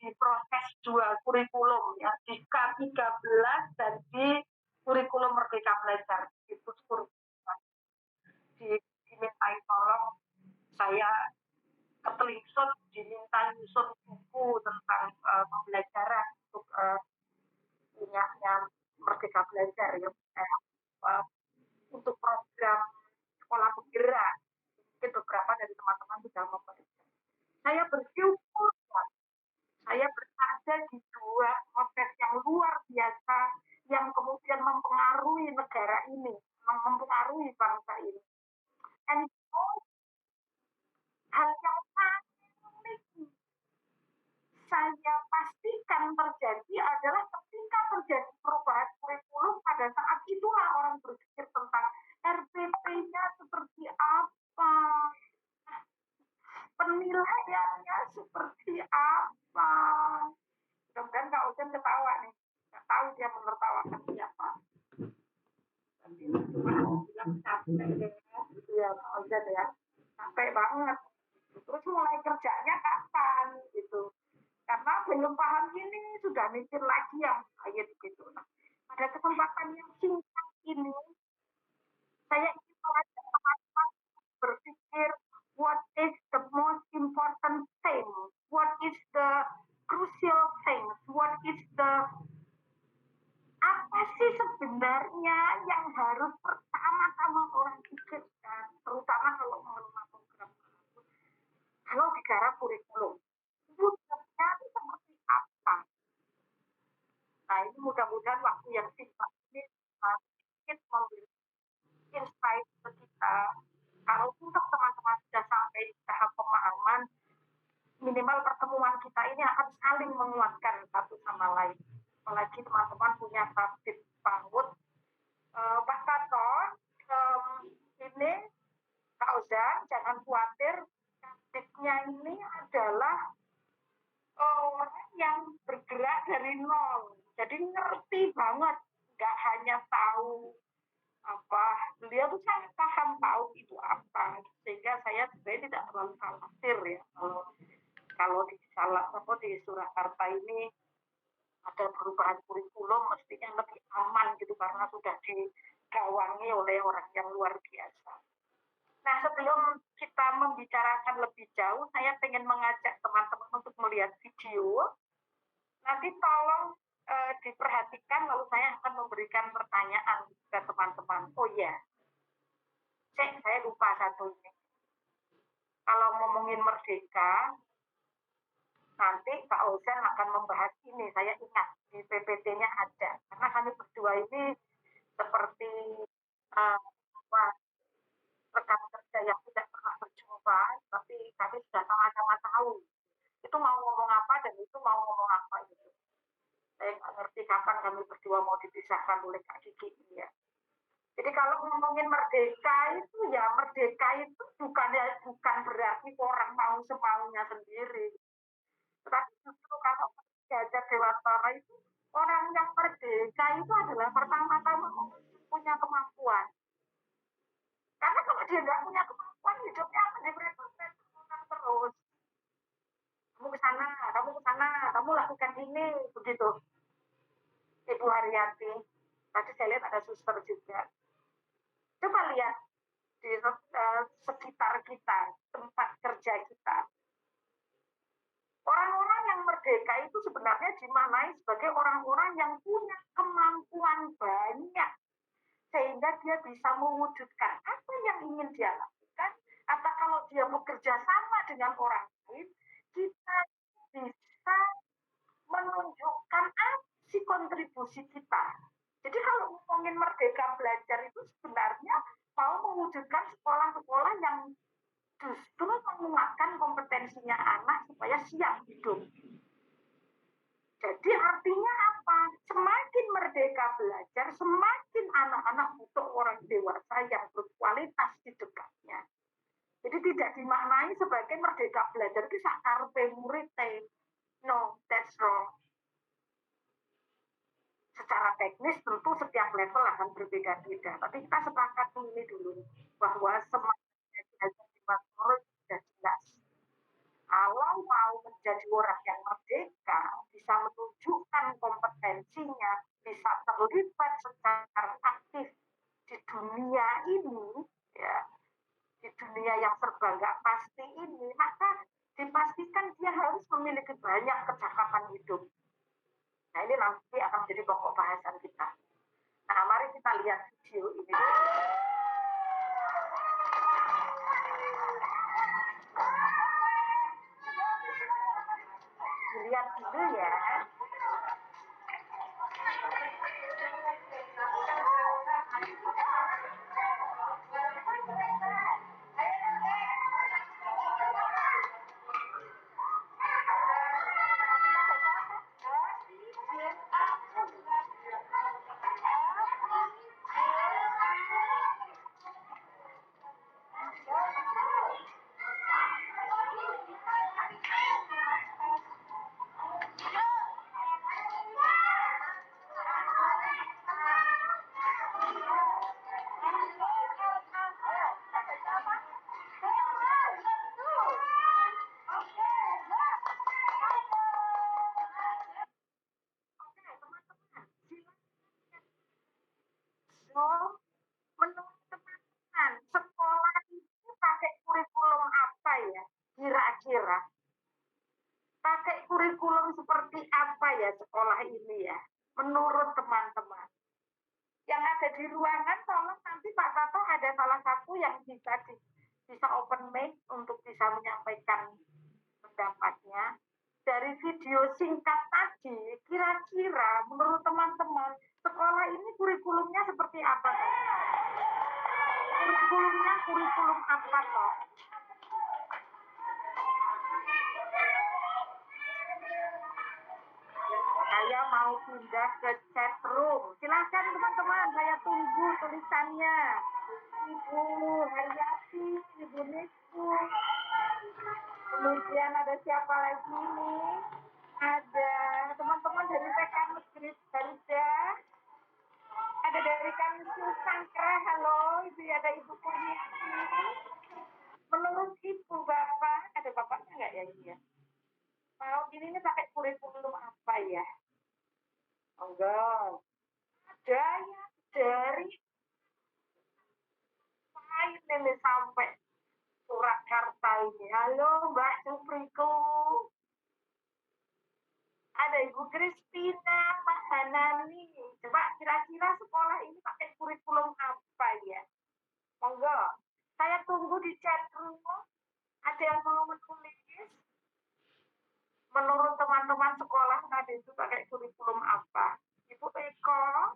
di proses 2 kurikulum ya, di K13 dan di kurikulum Merdeka Belajar di Puspur. Dimintai tolong saya ketelingsut diminta nyusun buku tentang pembelajaran untuk punyanya Merdeka Belajar ya, untuk program sekolah penggerak. Mungkin beberapa dari teman-teman sudah membaca. Saya bersyukur, saya berada di 2 proses yang luar biasa yang kemudian mempengaruhi negara ini, mempengaruhi bangsa ini. And hal yang paling saya pastikan terjadi adalah ketika terjadi perubahan kurikulum, pada saat itulah orang berpikir tentang RPP-nya seperti apa, penilaiannya seperti apa. Mudah-mudahan Kak Ozen ketawa nih, nggak tahu dia menertawakan siapa. Bilang capek deh, gitu ya Kak Ozen ya, capek banget. Terus mulai kerjanya kapan gitu, karena belum paham ini sudah mikir lagi yang lain gitu. Nah, pada kesempatan yang singkat ini saya ingin mengajak teman-teman berpikir what is the most important thing, what is the crucial thing, what is the apa sih sebenarnya yang harus pertama-tama orang pikirkan, terutama kalau mengenai program kalau bicara kurikulum. Wujudnya itu seperti apa? Nah, ini mudah-mudahan waktu yang singkat ini sedikit memberi insight ke kita. Kalau untuk teman-teman sudah sampai di tahap pemahaman, minimal pertemuan kita ini akan saling menguatkan satu sama lain. Apalagi teman-teman punya tablet PAUD. Pak Tato, ini Kak Ozan, jangan khawatir, tabletnya ini adalah orang yang bergerak dari nol, jadi ngerti banget, nggak hanya tahu apa, beliau tuh sangat paham tahu itu apa, sehingga saya sebenarnya tidak terlalu khawatir ya kalau di Surakarta ini ada perubahan kurikulum, mestinya lebih aman gitu karena sudah digawangi oleh orang yang luar biasa. Nah, sebelum kita membicarakan lebih jauh, saya ingin mengajak teman-teman untuk melihat video. Nanti tolong diperhatikan, lalu saya akan memberikan pertanyaan ke teman-teman. Oh iya, saya lupa satu ini. Kalau ngomongin merdeka, nanti Pak Ozan akan membahas ini. Saya ingat di PPT-nya ada. Karena kami berdua ini seperti rekan kerja yang tidak pernah berjumpa, tapi kami sudah sama-sama tahu itu mau ngomong apa dan itu mau ngomong apa gitu. Saya nggak ngerti kapan kami berdua mau dipisahkan oleh Kak Kiki ya. Jadi kalau ngomongin merdeka itu ya, merdeka itu bukan berarti orang mau semaunya sendiri. Tetapi justru kalau Gajah Dewatara itu orang yang merdeka itu adalah pertama-tama punya kemampuan. Karena kalau dia nggak punya kemampuan, hidupnya akan diperintahkan terus. Kamu ke sana, kamu lakukan ini, begitu. Ibu Haryati, tadi saya lihat ada suster juga. Coba lihat di sekitar kita, tempat kerja kita. Orang-orang yang merdeka itu sebenarnya dimaknai sebagai orang-orang yang punya kemampuan banyak, sehingga dia bisa mewujudkan apa yang ingin dia lakukan, atau kalau dia bekerja sama dengan orang lain, kita bisa menunjukkan aksi kontribusi kita. Jadi kalau ngomongin merdeka belajar itu sebenarnya mau mewujudkan sekolah-sekolah yang justru menguatkan kompetensinya anak supaya siap hidup. Jadi artinya apa? Semakin merdeka belajar, semakin anak-anak butuh orang dewasa yang berkualitas di dekatnya. Jadi tidak dimaknai sebagai merdeka belajar itu sakarpe muridnya. No, that's wrong. Secara teknis tentu setiap level akan berbeda-beda. Tapi kita sepakat ini dulu bahwa semangatnya di Mas Nurul sudah jelas. Kalau mau menjadi orang yang merdeka, serba nggak pasti ini, maka dipastikan dia harus memiliki banyak kecakapan hidup. Nah, ini nanti akan menjadi pokok bahasan kita. Nah, mari kita lihat video ini. Dilihat dulu ya. Menurut teman-teman, sekolah ini pakai kurikulum apa ya? Kira-kira pakai kurikulum seperti apa ya sekolah ini ya? Menurut teman-teman yang ada di ruangan, tolong nanti Pak Tato ada salah satu yang bisa open mic untuk bisa menyampaikan pendapatnya. Dari video singkat tadi, kira-kira menurut teman-teman sekolah ini kurikulumnya seperti apa? Kurikulum apa toh? Saya mau pindah ke chat room. Silahkan teman-teman, saya tunggu tulisannya. Ibu Haryati, Ibu Nisku. Kemudian ada siapa lagi nih? Ada teman-teman dari TK Negeri Garuda. Ada dari Kansu Sangkra, halo. Itu ada Ibu Kurniati. Menurut Ibu Bapak, ada Bapaknya nggak ya ini ya? Mau ini pakai kurikulum apa ya? Enggak. Ada yang dari lain ini sampai Surakarta ini. Halo Mbak Supriku. Ada Ibu Kristina, Pak Hanani. Coba kira-kira sekolah ini pakai kurikulum apa ya? Monggo. Saya tunggu di chat room. Ada yang mau menulis? Menurut teman-teman sekolah tadi itu pakai kurikulum apa? Ibu Eko,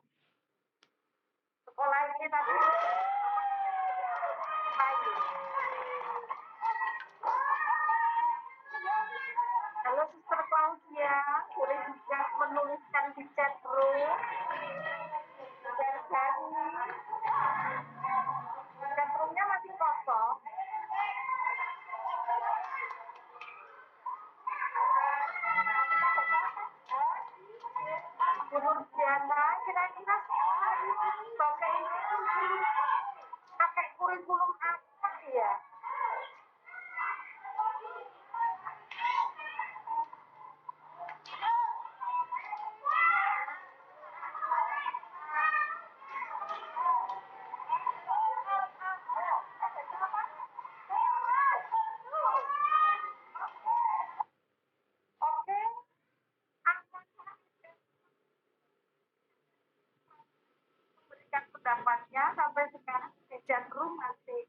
sekolah ini tadi lain. Halo Suster Claudia, boleh juga menuliskan di chat room. Chat roomnya masih kosong. Menurut Diana, kira-kira pakai kurikulum apa ya? Oke, memberikan pendapatnya sampai sekarang di chat room masih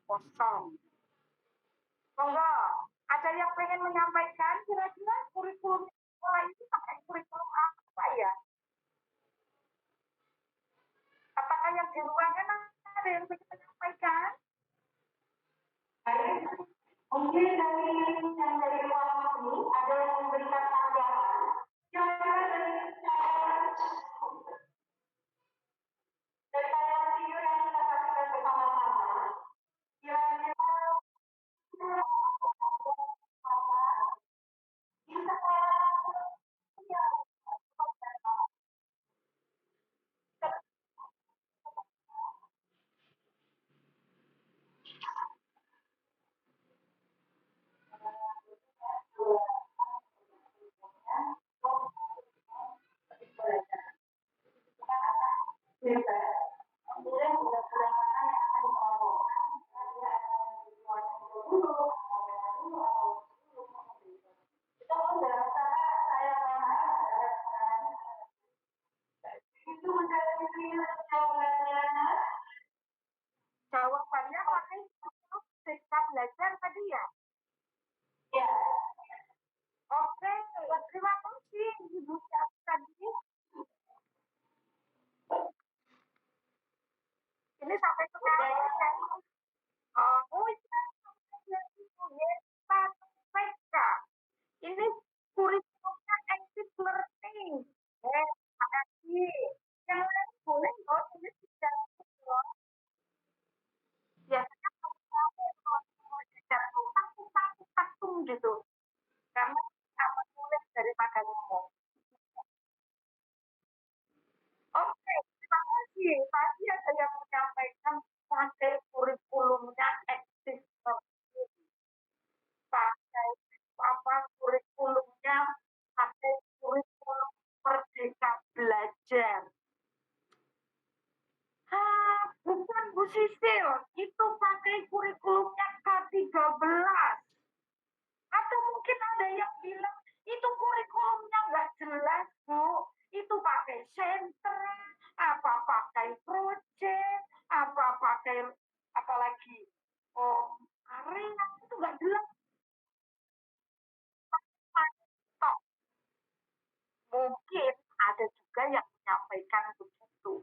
memberikan begitu.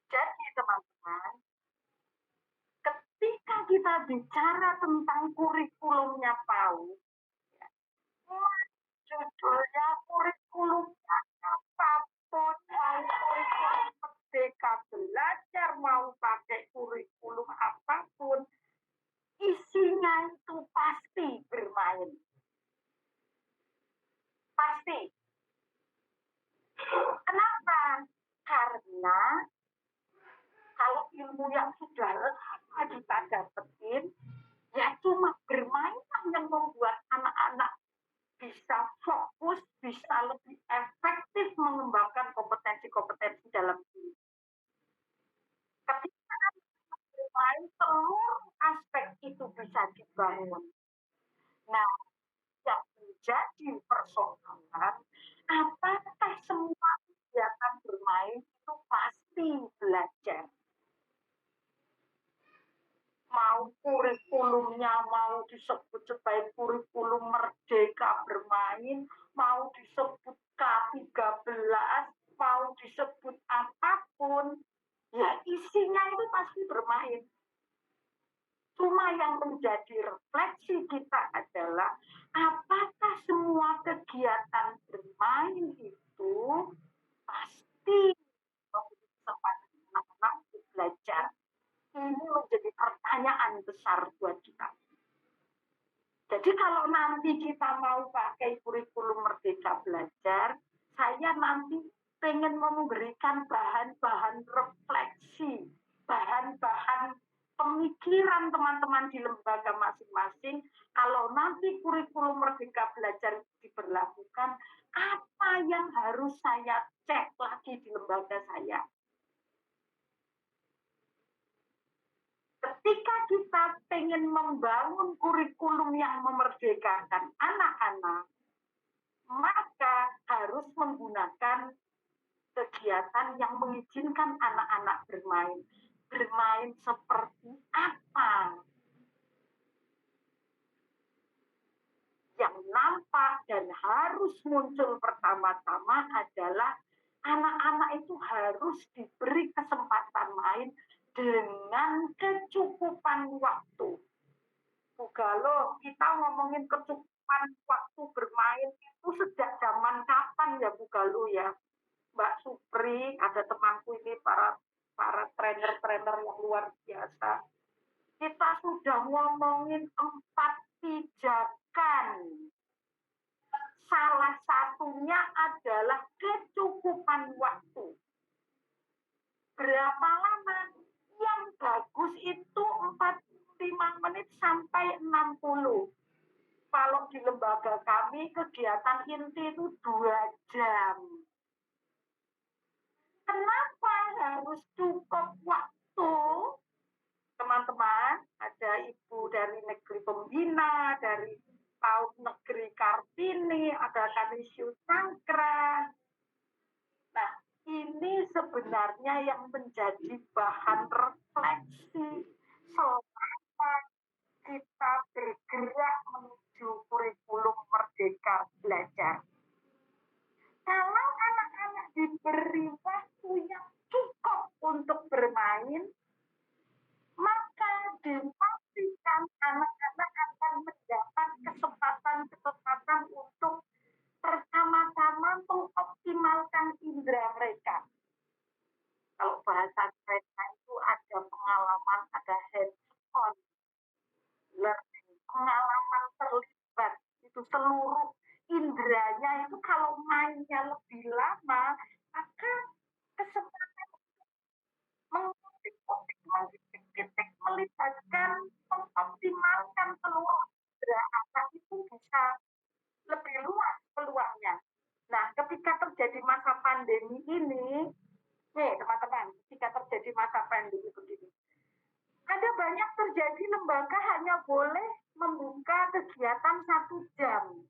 Jadi teman-teman, ketika kita bicara tentang kurikulumnya PAUD, ya, judulnya kurikulumnya apapun, mau kurikulum Merdeka Belajar, mau pakai kurikulum apapun, isinya itu pasti bermain. Pasti. Kenapa? Karena kalau ilmu yang sudah lama kita dapetin, ya cuma bermainan yang membuat anak-anak bisa fokus, bisa lebih efektif mengembangkan kompetensi-kompetensi dalam diri. Ketika bermain, seluruh aspek itu bisa dibangun. Nah, yang menjadi persoalan, apakah semua kegiatan bermain itu pasti belajar? Mau kurikulumnya mau disebut sebagai kurikulum Merdeka Bermain, mau disebut K13, mau disebut apapun, ya isinya itu pasti bermain. Cuma yang menjadi refleksi kita adalah apakah semua kegiatan bermain itu pasti memberi kesempatan anak-anak untuk belajar. Ini menjadi pertanyaan besar buat kita. Jadi kalau nanti kita mau pakai kurikulum Merdeka Belajar, saya nanti pengen memberikan bahan-bahan refleksi, bahan-bahan pemikiran teman-teman di lembaga masing-masing. Kalau nanti kurikulum Merdeka Belajar diberlakukan, apa yang harus saya cek lagi di lembaga saya? Ketika kita pengen membangun kurikulum yang memerdekakan anak-anak, maka harus menggunakan kegiatan yang mengizinkan anak-anak bermain. Bermain seperti apa? Yang nampak dan harus muncul pertama-tama adalah anak-anak itu harus diberi kesempatan main dengan kecukupan waktu. Bu Galo, kita ngomongin kecukupan waktu bermain itu sejak zaman kapan ya Bu Galo ya? Mbak Supri, ada temanku ini para trainer-trainer yang luar biasa. Kita sudah ngomongin 4 pijakan. Salah satunya adalah kecukupan waktu. Berapa lama? Yang bagus itu 45 menit sampai 60. Kalau di lembaga kami kegiatan inti itu 2 jam. Kenapa harus cukup waktu? Teman-teman, ada ibu dari negeri pembina, dari PAUD negeri Kartini, ada Kanisius Sangkra. Nah, ini sebenarnya yang menjadi bahan refleksi selama kita bergerak menuju kurikulum Merdeka Belajar. Kalau anak-anak diberi waktu yang cukup untuk bermain, maka dipastikan anak-anak akan mendapat kesempatan untuk pertama-tama mengoptimalkan indera mereka. Kalau bahasa mereka itu ada pengalaman, ada hands-on learning, pengalaman terlibat, itu seluruh inderanya itu kalau mainnya lebih lama, maka kesempatan mengutik-utik, melibatkan, mengoptimalkan seluruh indera anak itu bisa lebih luas peluangnya. Nah, ketika terjadi masa pandemi ini, nih teman-teman, ketika terjadi masa pandemi begini, ada banyak terjadi lembaga hanya boleh membuka kegiatan 1 jam.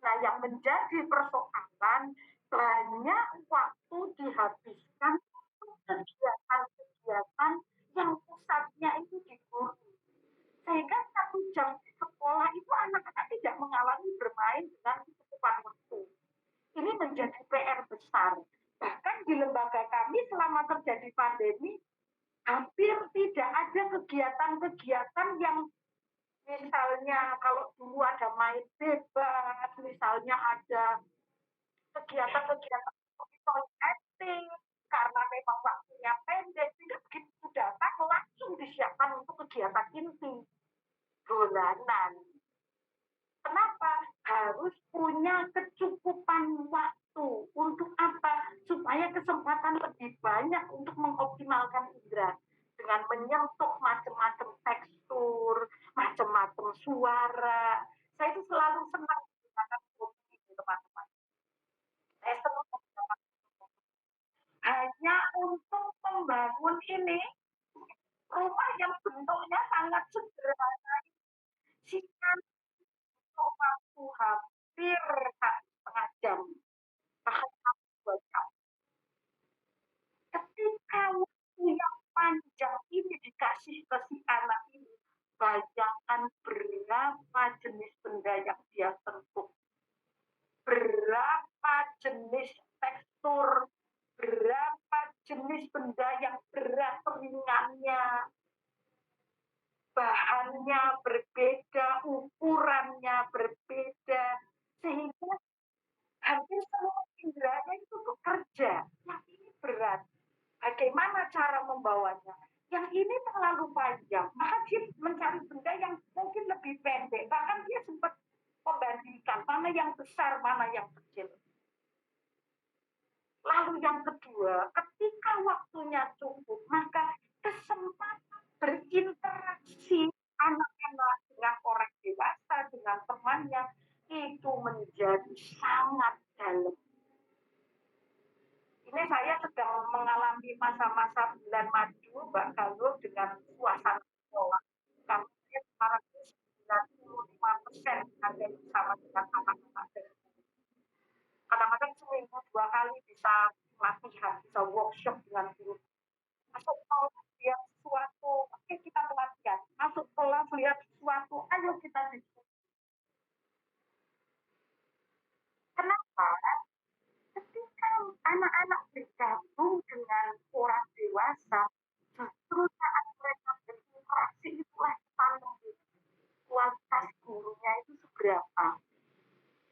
Nah, yang menjadi persoalan, banyak waktu dihabiskan untuk kegiatan-kegiatan yang pusatnya itu di guru. Sehingga 1 jam di sekolah itu anak-anak tidak mengalami bermain dengan kecukupan waktu. Ini menjadi PR besar. Bahkan di lembaga kami selama terjadi pandemi, hampir tidak ada kegiatan-kegiatan yang misalnya kalau dulu ada main bebas, misalnya ada kegiatan-kegiatan seperti acting, karena memang waktunya pendek, tidak begitu datang langsung disiapkan untuk kegiatan inti bulanan. Kenapa? Harus punya kecukupan waktu. Untuk apa? Supaya kesempatan lebih banyak untuk mengoptimalkan indera. Dengan menyentuh macam-macam tekstur, macam-macam suara. Saya itu selalu senang menggunakan ini, teman-teman. Saya senang menggunakan hanya untuk membangun ini rumah yang bentuknya sangat sederhana. Sikan waktu hampir 1,5 jam, bahkan 2 jam. Ketika waktu yang panjang ini dikasih ke si anak ini, bayangkan berapa jenis benda yang dia sentuh, berapa jenis tekstur, berapa jenis benda yang berat ringannya, bahannya berbeda, ukurannya berbeda, sehingga hampir semua inderanya itu bekerja. Yang ini berat. Bagaimana cara membawanya? Yang ini terlalu panjang, maka dia mencari benda yang mungkin lebih pendek. Bahkan dia sempat membandingkan mana yang besar, mana yang kecil. Lalu yang kedua, ketika waktunya cukup, maka kesempatan berinteraksi anak-anak dengan orang dewasa, dengan temannya, itu menjadi sangat dalam. Ini saya sedang mengalami masa-masa bulan madu, Mbak Galuh, dengan suasana sekolah. Kami sekarang 95% ada bersama dengan anak-anak. Kadang-kadang seminggu 2 kali bisa latihan, bisa workshop dengan guru. Masuk kelas lihat sesuatu, oke kita pelatihan. Masuk kelas lihat sesuatu, ayo kita diskusi. Kenapa? Ketika anak-anak bergabung dengan orang dewasa, justru saat mereka berinteraksi itulah kita melihat kualitas gurunya itu seberapa.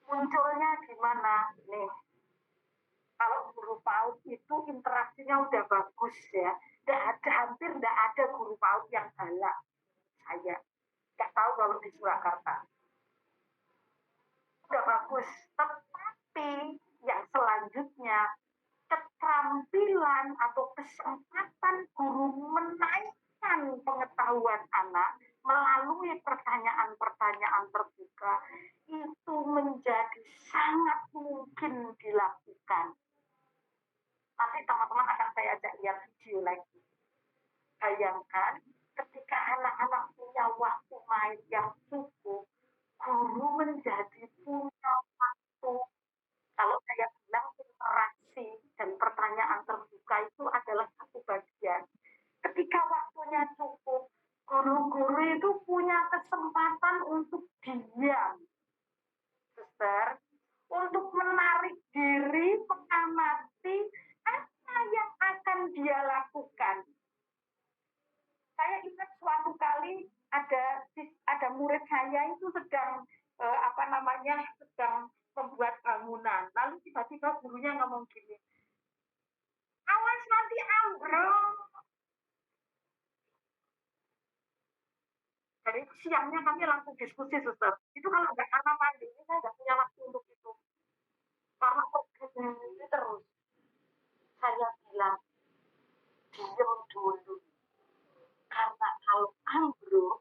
Munculnya di mana nih? Kalau guru PAUD itu interaksinya udah bagus ya. Hampir tidak ada guru PAUD yang galak. Saya nggak tahu kalau di Surakarta. Udah bagus. Tetapi yang selanjutnya, keterampilan atau kesempatan guru menaikkan pengetahuan anak melalui pertanyaan-pertanyaan terbuka itu menjadi sangat mungkin dilakukan. Nanti teman-teman akan saya ajak lihat video lagi. Bayangkan ketika anak-anak punya waktu main yang cukup, guru menjadi punya waktu. Kalau saya bilang interaksi dan pertanyaan terbuka itu adalah satu bagian. Ketika waktunya cukup, guru-guru itu punya kesempatan untuk diam, Suster, untuk menarik diri, mengamati apa yang akan dia lakukan. Saya ingat suatu kali ada murid saya itu sedang sedang membuat bangunan. Lalu tiba-tiba gurunya ngomong gini, awas nanti ambruk. Jadi siangnya kami langsung diskusi, Suster. Itu kalau nggak karena pandemi, saya nggak punya waktu untuk itu. Karena begini terus, saya bilang, diam dulu. Karena kalau ambruk,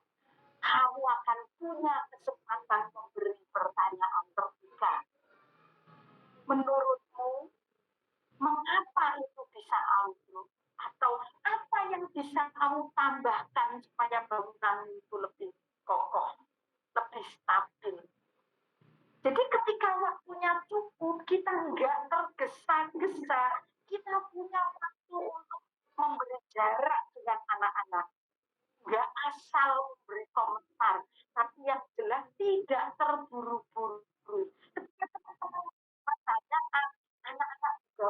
kamu akan punya kesempatan memberi pertanyaan terbuka. Menurutmu, mengapa itu bisa ambruk? Atau apa yang bisa kamu tambahkan supaya bangunan itu lebih kokoh, lebih stabil? Jadi ketika waktunya cukup, kita nggak tergesa-gesa, kita punya waktu untuk memberi jarak dengan anak-anak. Nggak asal memberi komentar, tapi yang jelas tidak terburu-buru. Ketika teman-teman pertanyaan, anak-anak juga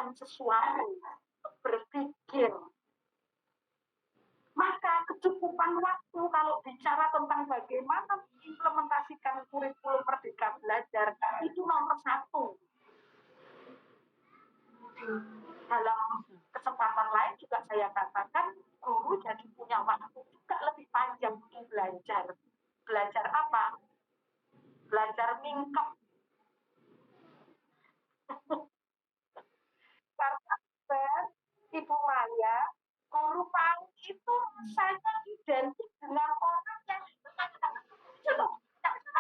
melakukan sesuatu, untuk berpikir. Maka kecukupan waktu kalau bicara tentang bagaimana mengimplementasikan kurikulum Merdeka Belajar itu nomor satu. Dalam kesempatan lain juga saya katakan guru jadi punya waktu juga lebih panjang untuk belajar. Belajar apa? Belajar mingkem. Karena Ibu Maya, guru PAUD itu rasanya identik dengan orang yang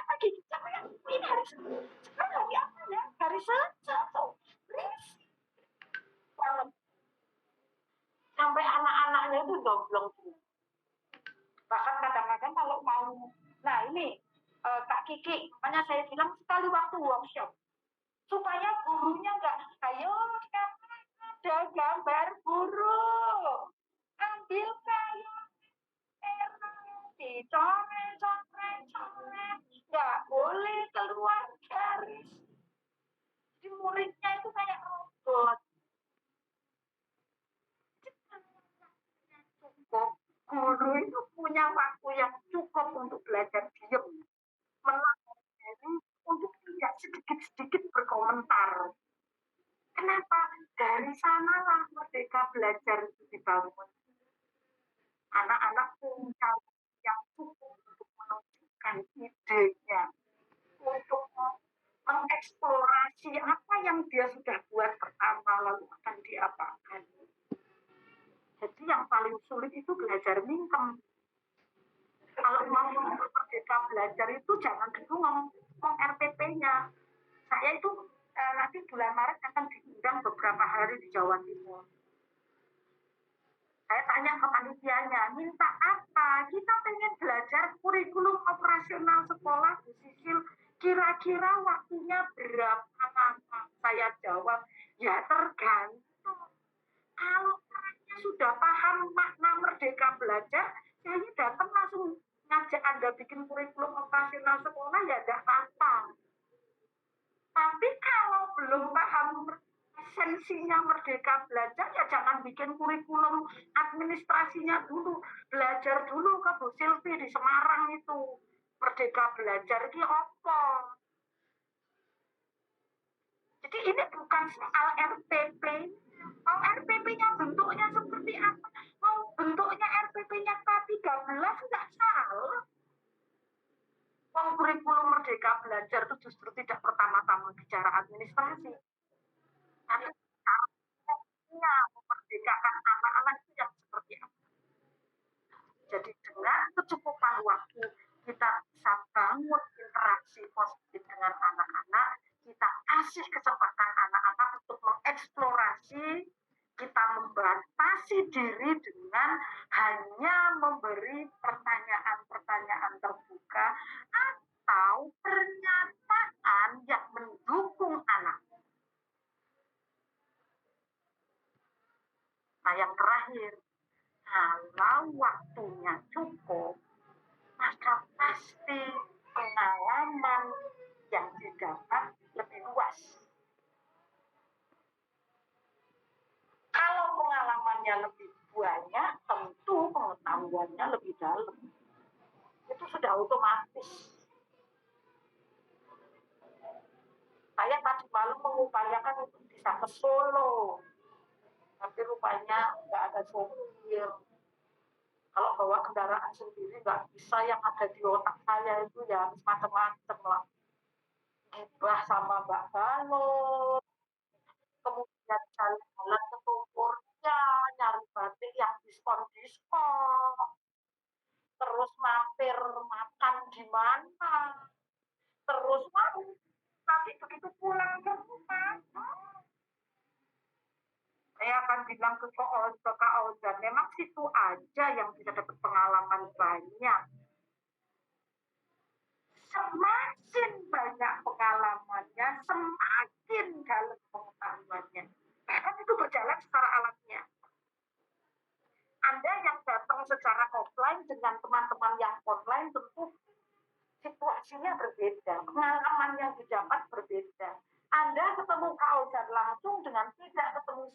lagi ini hari sekarang lagi apa ya? Hari Selasa sampai anak-anaknya itu doblong. Bahkan kadang-kadang kalau mau, nah ini Kak Kiki, makanya saya bilang sekali waktu workshop supaya gurunya nggak, ayo ada gambar guru, ambil kayu dicoret, nggak boleh keluar garis. Jadi muridnya itu kayak robot. Cukup, guru itu punya waktu yang cukup untuk belajar diem, mempelajari untuk tidak sedikit-sedikit berkomentar. Kenapa? Dari sanalah Merdeka Belajar itu dibangun. Anak-anak punya yang cukup untuk menunjukkan idenya, untuk mengeksplorasi apa yang dia sudah buat pertama lalu akan diapakan. Jadi yang paling sulit itu belajar mingkem. Kalau mau Merdeka Belajar itu jangan dulu ngomong RPP-nya. Saya itu nanti bulan Maret akan diundang beberapa hari di Jawa Timur. Saya tanya ke panitianya, minta apa? Kita pengen belajar kurikulum operasional sekolah Bu Sisil. Kira-kira waktunya berapa lama? Saya jawab, ya tergantung. Kalau orangnya sudah paham makna Merdeka Belajar, saya datang langsung ngajak Anda bikin kurikulum operasional sekolah, ya tidak apa-apa. Tapi kalau belum paham esensinya Merdeka Belajar, ya jangan bikin kurikulum administrasinya dulu. Belajar dulu ke Bu Silvi di Semarang itu. Merdeka Belajar ini apa? Jadi ini bukan soal RPP. Mau RPP-nya bentuknya seperti apa? Mau bentuknya RPP-nya K13 nggak salah. Kurikulum Merdeka Belajar itu justru tidak pertama-tama bicara administrasi. Tapi caranya memerdekakan anak-anak itu yang seperti apa. Jadi dengan kecukupan waktu kita bisa bangun interaksi positif dengan anak-anak, kita kasih kesempatan anak-anak untuk mengeksplorasi, kita membatasi diri dengan hanya memberi pertanyaan-pertanyaan terbuka atau pernyataan yang mendukung anak. Nah, yang terakhir, kalau waktunya cukup, maka pasti pengalaman yang didapat lebih luas. Kalau pengalamannya lebih banyak, tentu pengetahuannya lebih dalam. Itu sudah otomatis. Saya tadi malam mengupayakan untuk bisa ke Solo, tapi rupanya nggak ada sopir. Kalau bawa kendaraan sendiri nggak bisa, yang ada di otak saya itu ya macam-macam lah. Gibah sama Mbak Balon, kemudian jalan-jalan ke Tumpurnya, nyari batik yang diskon-diskon, terus mampir makan di mana, terus tapi begitu pulang ke rumah, saya akan bilang ke Kak Ozan, memang situ aja yang bisa dapat pengalaman banyak. Semakin banyak pengalamannya, semakin dalam pengetahuannya. Bahkan itu berjalan secara alamiah. Anda yang datang secara offline dengan teman-teman yang online tentu situasinya berbeda, pengalaman yang didapat berbeda. Anda ketemu Kak Ozan langsung dengan tidak ketemu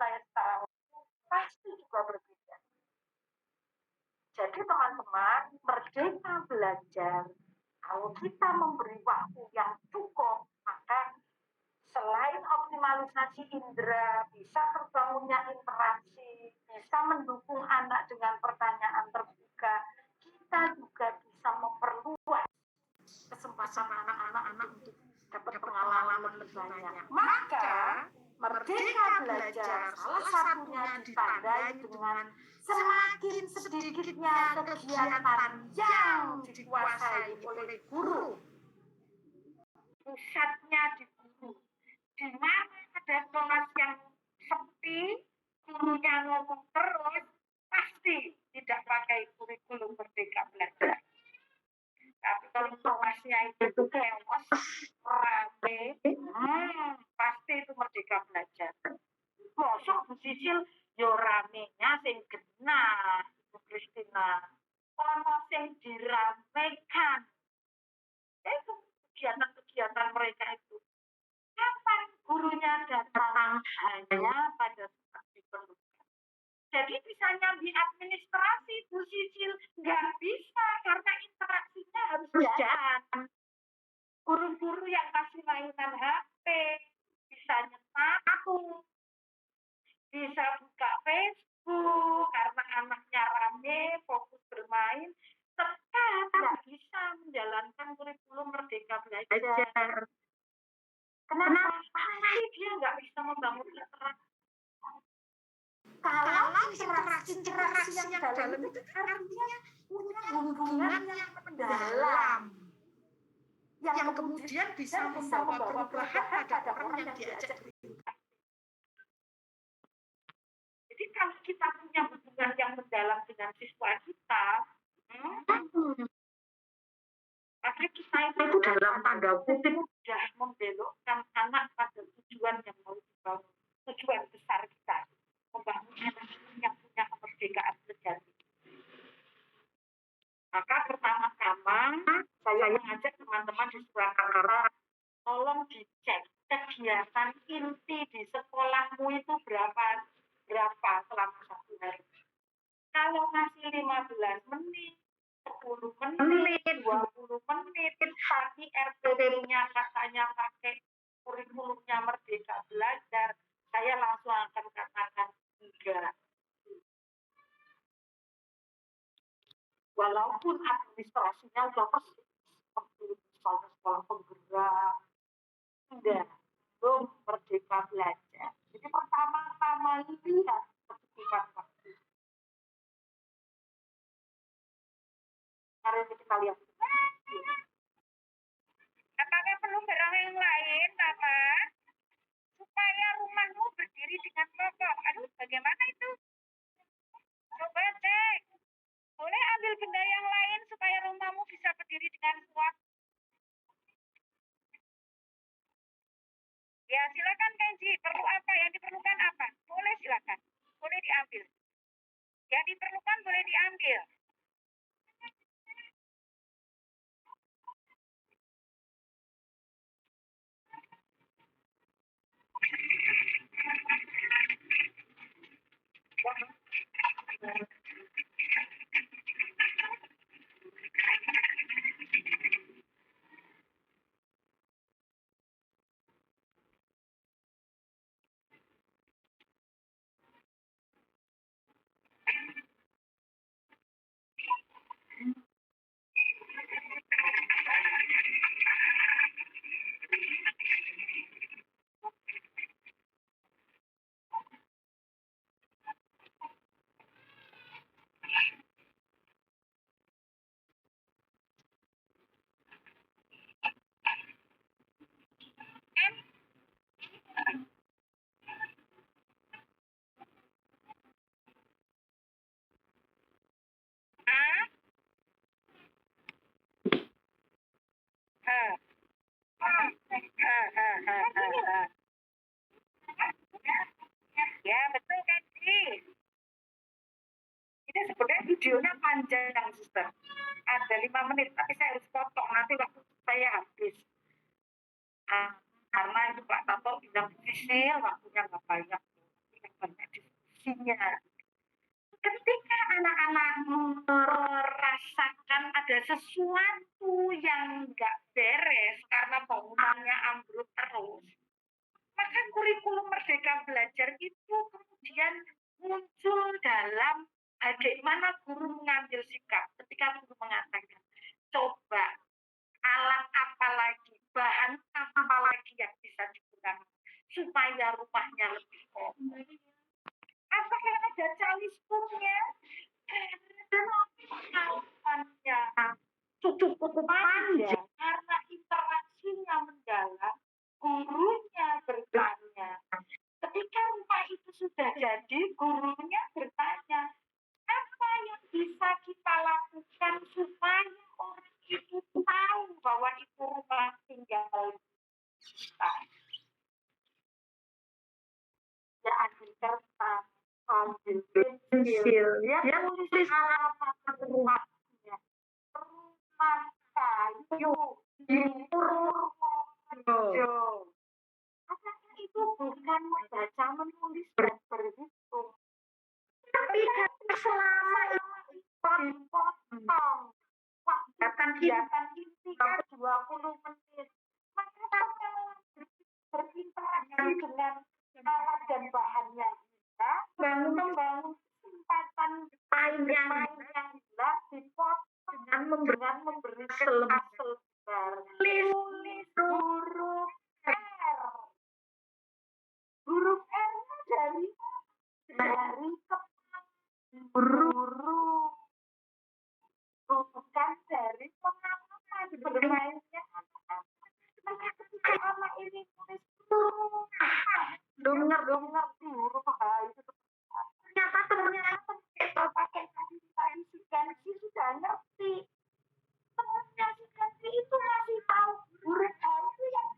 merdeka belajar, kalau kita memberi waktu yang cukup, maka selain optimalisasi indera, bisa terbangunnya interaksi, bisa mendukung anak dengan pertanyaan terbuka, kita juga bisa memperluas kesempatan anak-anak untuk dapat pengalaman lebih banyak. Maka merdeka belajar salah satunya ditandai dengan semakin sedikitnya kegiatan yang dikuasai oleh guru. Pusatnya di guru. Di mana ada kelas yang sepi, gurunya ngomong terus, pasti tidak pakai kurikulum merdeka belajar. Tapi kalau kelasnya itu chaos, rame, pasti itu merdeka belajar. Mosok Bu Sisil, yo ramenya sing genah, Bu Kristina. Ono sing diramekan. Itu kegiatan-kegiatan mereka itu. Kapan gurunya datang? Hanya pada saat diperlukan. Jadi bisa nyambi administrasi, Bu Sisil. Nggak bisa, karena interaksinya harus jalan. Guru-guru yang kasih mainan HP, bisa nyetak, bisa buka Facebook, karena anaknya rame, fokus bermain, tetap nggak bisa menjalankan kurikulum merdeka belajar. Kenapa? Pasti dia nggak bisa membangun interaksi. Kalau interaksi yang dalam itu artinya punya hubungan yang mendalam, yang kemudian bisa membawa perubahan pada orang yang diajak. Jadi kalau kita punya hubungan yang mendalam dengan siswa kita, maka kita itu dalam tanda kutip sudah membelokkan anak pada tujuan yang mau dibangun, tujuan besar kita, membangun anak yang punya kemerdekaan sejati. Maka pertama-tama saya mengajak teman-teman di Surakarta, tolong dicek kegiatan inti di sekolahmu itu berapa selama 1 hari. Kalau masih 15 menit, 10 menit, 20 menit, tapi RPT-nya katanya pakai kurikulumnya merdeka belajar, saya langsung akan katakan enggak. Walaupun administrasinya sudah persis seperti misalnya sekolah penggerak, tidak, belum merdeka belajar. Jadi pertama-tama lihat kebutuhan waktu. Hari ini kita lihat. Apakah perlu barang yang lain, Mama? Supaya rumahmu berdiri dengan kokoh. Aduh, bagaimana itu? Coba cek. Boleh ambil benda yang lain supaya rumahmu bisa berdiri dengan kuat. Ya, silakan Kenji. Perlu apa? Yang diperlukan apa? Boleh silakan. Boleh diambil. Yang diperlukan boleh diambil. Ya, betul kan, Ji? Ini sebenarnya videonya panjang, Suster. Ada 5 menit, tapi saya harus potong. Nanti waktu saya habis. Karena itu Pak Tato bilang, Sisil, waktunya nggak banyak. Yang banyak diskusinya. ketika anak-anak merasakan ada sesuatu yang nggak beres karena bangunannya ambruk terus, maka kurikulum Merdeka Belajar itu kemudian muncul dalam bagaimana guru mengambil sikap ketika guru mengatakan, coba alat apa lagi, bahan apa lagi yang bisa digunakan supaya rumahnya lebih kokoh. Apakah ada calisturnya? Karena cukup panjang, karena interaksinya mendalam, gurunya bertanya. Ketika rumah itu sudah jadi, gurunya bertanya, apa yang bisa kita lakukan supaya orang itu tahu bahwa itu rumah tinggal kita. Ya ambil kertas, ambil pensil, dia tulis alamat rumahnya. Rumah kayu di Purworejo. Apakah itu bukan membaca, menulis, dan berhitung? Tapi selama itu dipotong kegiatan intinya 20 menit, maka pengelola berinteraksi dengan alat dan bahannya kita membangun kesempatan yang hilang dipotong dengan memberikan hasil besar. Tulis huruf R. Huruf R dari kepala guru, bukan dari pengalaman bermainnya anak-anak. Maka ketika anak ini tulis dengar di huruf H itu ternyata pakai tadi si sudah ngerti. Temannya si itu masih tahu huruf H itu yang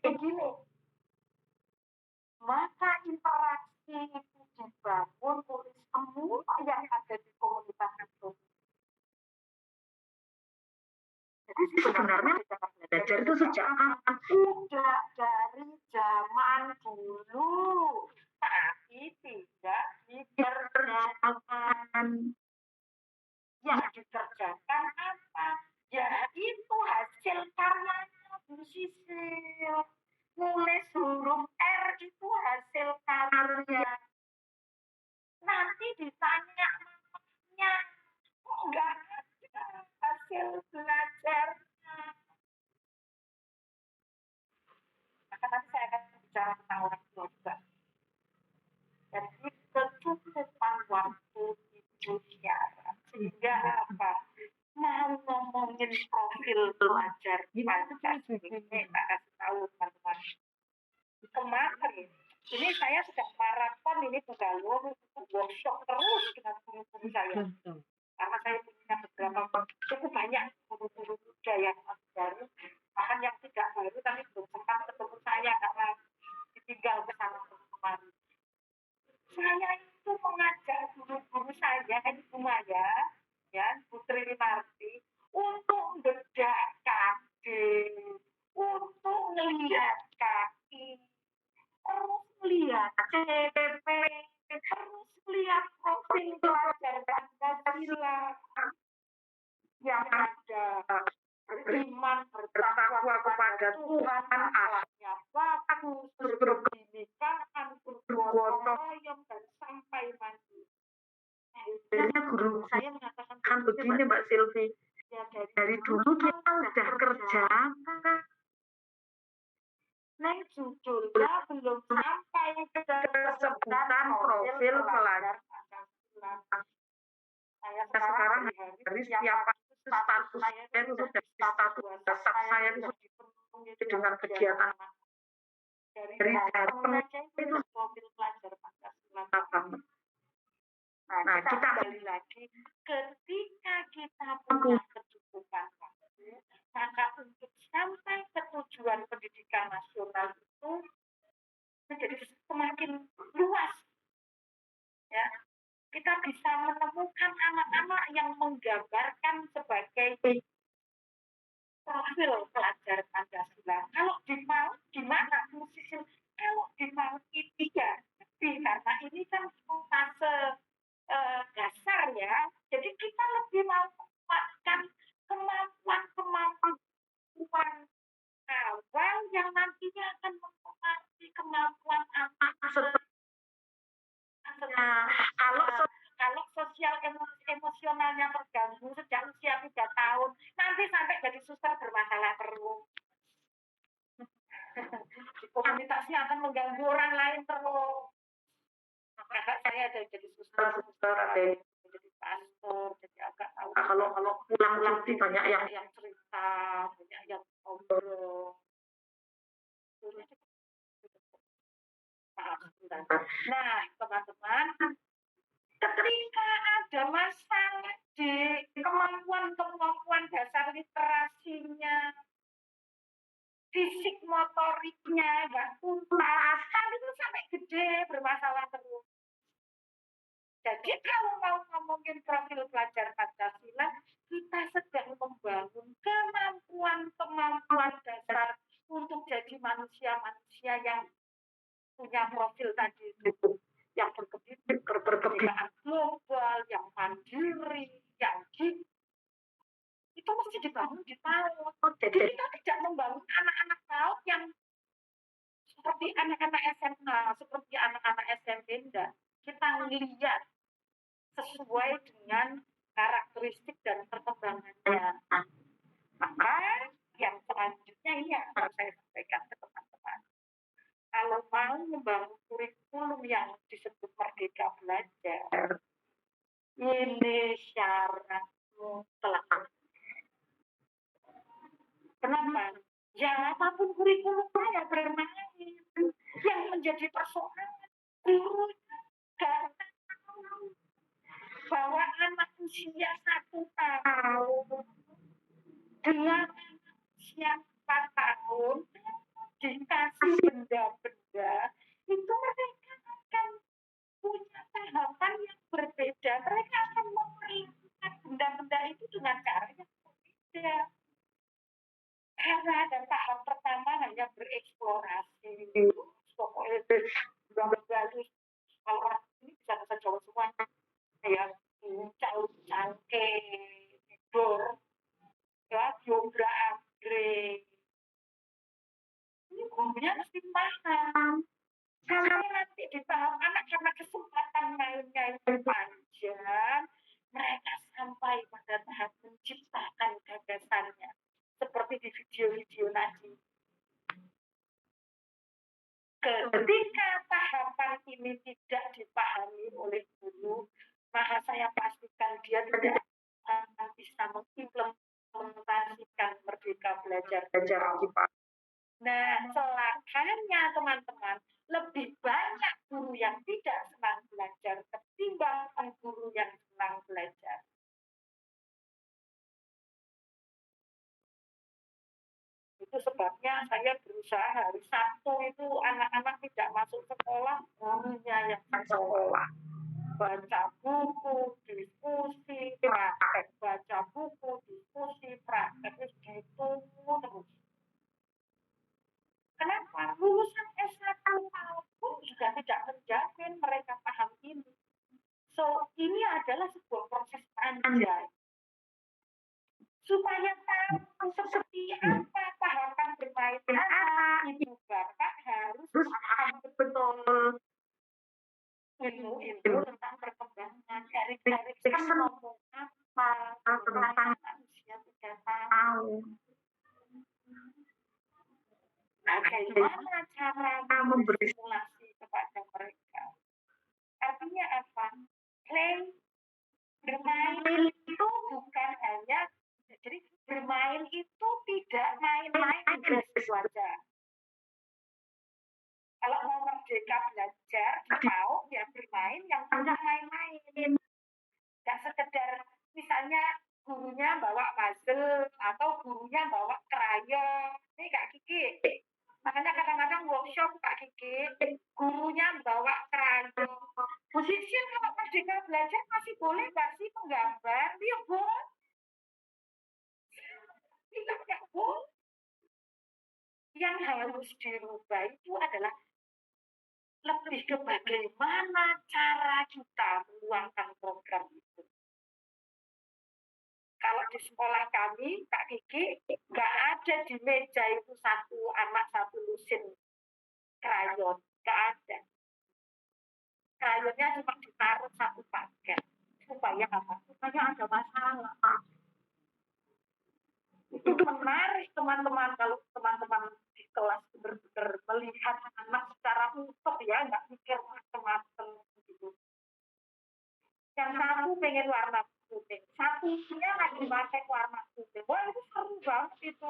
begini. Maka interaksi itu dibangun oleh semua yang ada di komunitas itu. Jadi sebenarnya belajar itu sejak kapan? Sudah dari zaman dulu, tapi tidak dikerjakan. Yang dikerjakan apa? Ya itu hasil karyanya Bu Sisil. Nulis huruf R itu hasil karya. Nanti ditanya namanya, kok enggak ada hasil belajarnya. Maka nanti saya akan bicara tentang orang tua juga. Jadi kecukupan waktu itu syarat. Sehingga apa? Mau ngomongin profil pelajar Pancasila ini, tak kasih tahu teman-teman. Kemarin ini saya sedang maraton ini Tagalog workshop terus dengan guru-guru saya, karena saya punya beberapa cukup banyak guru-guru muda yang baru, bahkan yang tidak baru tapi belum sempat ketemu saya karena ditinggal ke sana kemarin. Saya itu mengajak guru-guru saya, Ibu Maya, ya, Putri Rimarti, untuk bedah kaki, untuk melihat kaki, terus melihat CP, terus melihat profil pelajar Pancasila yang ada beriman, bertakwa kepada Tuhan, akhlaknya bagus, berpendidikan, bergotong royong, dan sampai mati. Akhirnya guru saya mengatakan begini, Mbak Silvi, ya, dari dulu kita udah kerja, Neng judulnya belum sampai ke sebutan profil pelajar Pancasila. Saya sekarang dari siapa status saya itu sudah status dasar saya itu dipenuhi dengan kegiatan dari datang itu profil pelajar Pancasila. Nah, kita kembali lagi, ketika kita punya kecukupan waktu, maka untuk sampai ke tujuan pendidikan nasional itu menjadi semakin luas. Ya, kita bisa menemukan anak-anak yang menggambarkan sebagai profil pelajar Pancasila. Kalau di MAU gimana? Kalau di MAU 3 lebih karena ini kan fase dasar ya. Jadi kita lebih mau menguatkan kemampuan awal yang nantinya akan mempengaruhi kemampuan anak setelah kalau sosial emosionalnya terganggu sejak usia 3 tahun, nanti sampai jadi suster bermasalah terus. Di komunitasnya akan mengganggu orang lain terus. Kakak saya ada jadi suster, ada jadi pastor, jadi agak tahu. Kalau pulang cuti banyak yang cerita, banyak yang ngobrol. Nah, teman-teman, ketika ada masalah di kemampuan dasar literasinya, fisik motoriknya nggak tuntas, kan itu sampai gede bermasalah terus. Jadi kalau mau ngomongin profil pelajar Pancasila, kita sedang membangun kemampuan dasar untuk jadi manusia-manusia yang punya profil tadi itu, yang berkebinekaan global, yang mandiri, yang itu mesti dibangun di PAUD. Jadi kita tidak membangun anak-anak PAUD yang seperti anak-anak SMA, seperti anak-anak SMP, enggak. Kita melihat sesuai dengan karakteristik dan perkembangannya. Maka yang selanjutnya ini yang akan saya sampaikan ke teman-teman. Kalau mau membangun kurikulum yang disebut Merdeka Belajar, ini syarat mutlak. Kenapa? Ya apapun kurikulumnya ya bermain. Yang menjadi persoalan gurunya gak tahu bahwa anak usia 1 tahun dengan usia 4 tahun dikasih benda-benda, itu mereka akan punya tahapan yang berbeda. Mereka akan memperlakukan benda-benda itu dengan cara yang berbeda. Karena ada tahap pertama hanya bereksplorasi. Pokoknya bagus. Kalau orang ini bisa bahasa Jawa semua. Ya, cangke, tidur, ya, yoga, anggrek. Ini gurunya mesti paham. Sampai nanti di tahap anak karena kesempatan mainnya itu panjang, mereka sampai pada tahap menciptakan gagasannya. Seperti di video-video tadi. Ketika tahapan ini tidak dipahami oleh guru, maka saya pastikan dia tidak akan bisa mengimplementasikan Merdeka Belajar IPA. Nah, celakanya teman-teman, lebih banyak guru yang tidak senang belajar ketimbang guru yang senang belajar. Itu sebabnya saya berusaha hari Sabtu itu anak-anak tidak masuk sekolah, gurunya yang sekolah. Baca buku, diskusi, praktek. Baca buku, diskusi, praktek. Itu terus. Kenapa? Lulusan S1 pun juga tidak menjamin mereka paham ini. So, ini adalah sebuah proses panjang. Supaya tahu seperti apa tahapan bermain anak, ibu bapak harus paham betul ilmu tentang perkembangan. Garis-garis ngomong apa tentang usia 3 tahun. Bagaimana cara memberi stimulasi kepada mereka? Artinya apa? Bermain itu bukan hanya, jadi bermain itu tidak main-main begitu aja. Kalau mau merdeka belajar, mau ya bermain yang tidak main-main. Gak sekedar misalnya gurunya bawa puzzle atau gurunya bawa krayon. Ini Kak Kiki. Makanya kadang-kadang workshop Kak Kiki, gurunya bawa krayon. Posisi kalau merdeka belajar masih boleh nggak sih menggambar? Iya boleh. Tidak boleh. Yang harus dirubah itu adalah lebih ke bagaimana cara kita meluangkan program itu. Kalau di sekolah kami, Kak Kiki, nggak ada di meja itu satu anak satu lusin krayon, nggak ada. Krayonnya cuma ditaruh satu paket. Supaya apa? Supaya ada masalah. Itu menarik teman-teman kalau teman-teman di kelas benar-benar melihat anak secara utuh ya, nggak mikir macam-macam gitu. Yang satu pengen warna kuning, satunya lagi pakai warna kuning. Wah itu seru banget itu.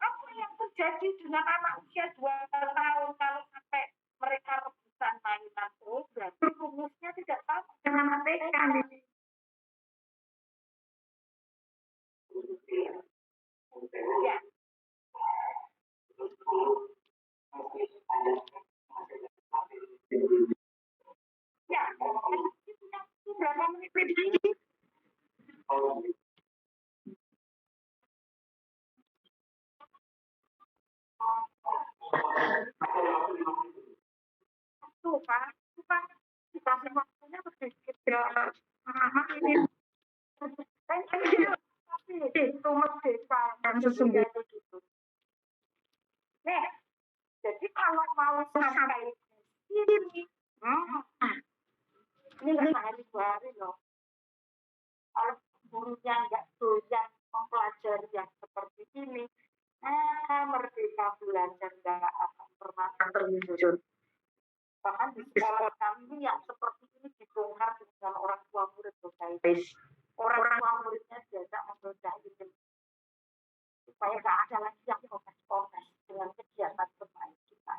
Apa yang terjadi dengan anak usia 2 tahun kalau sampai mereka rebutan mainan terus, berarti rumusnya tidak sama dengan ATK nih. Ya. Ya, berapa menit ini? Tuh kan, bukan dikasih waktunya sedikit ya. Ini itu merdeka yang sesungguhnya gitu. Nih, jadi kalau mau sampai ini, ini nggak hari 2 hari loh. Kalau gurunya nggak doyan mempelajari yang seperti ini, merdeka belajar nggak akan pernah terwujud. Bahkan di sekolah kami yang seperti ini dibongkar dengan orang tua murid loh guys. Orang tua muridnya diajak mempercayai supaya nggak ada lagi yang protes-protes dengan kegiatan bermain kita.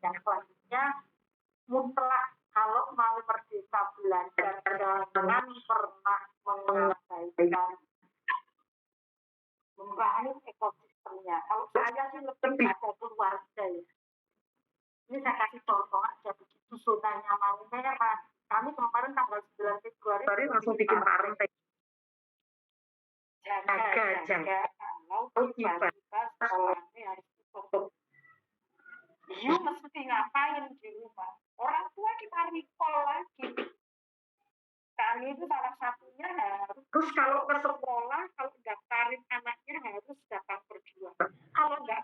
Yang selanjutnya, mutlak kalau mau merdeka belajar jangan pernah mengabaikan membangun ekosistemnya. Kalau saya sih lebih pada keluarga ya. Ini saya kasih contoh aja, begitu zonanya mau merah. Kami kemarin tanggal 9 Februari langsung bikin partai. Jaga. Kalau tiba-tiba sekolahnya harus tutup. You mesti ngapain di rumah? Orang tua kita recall lagi. Kami itu salah satunya harus. Terus kalau ke sekolah, kalau daftarin anaknya harus datang berdua. Kalau nggak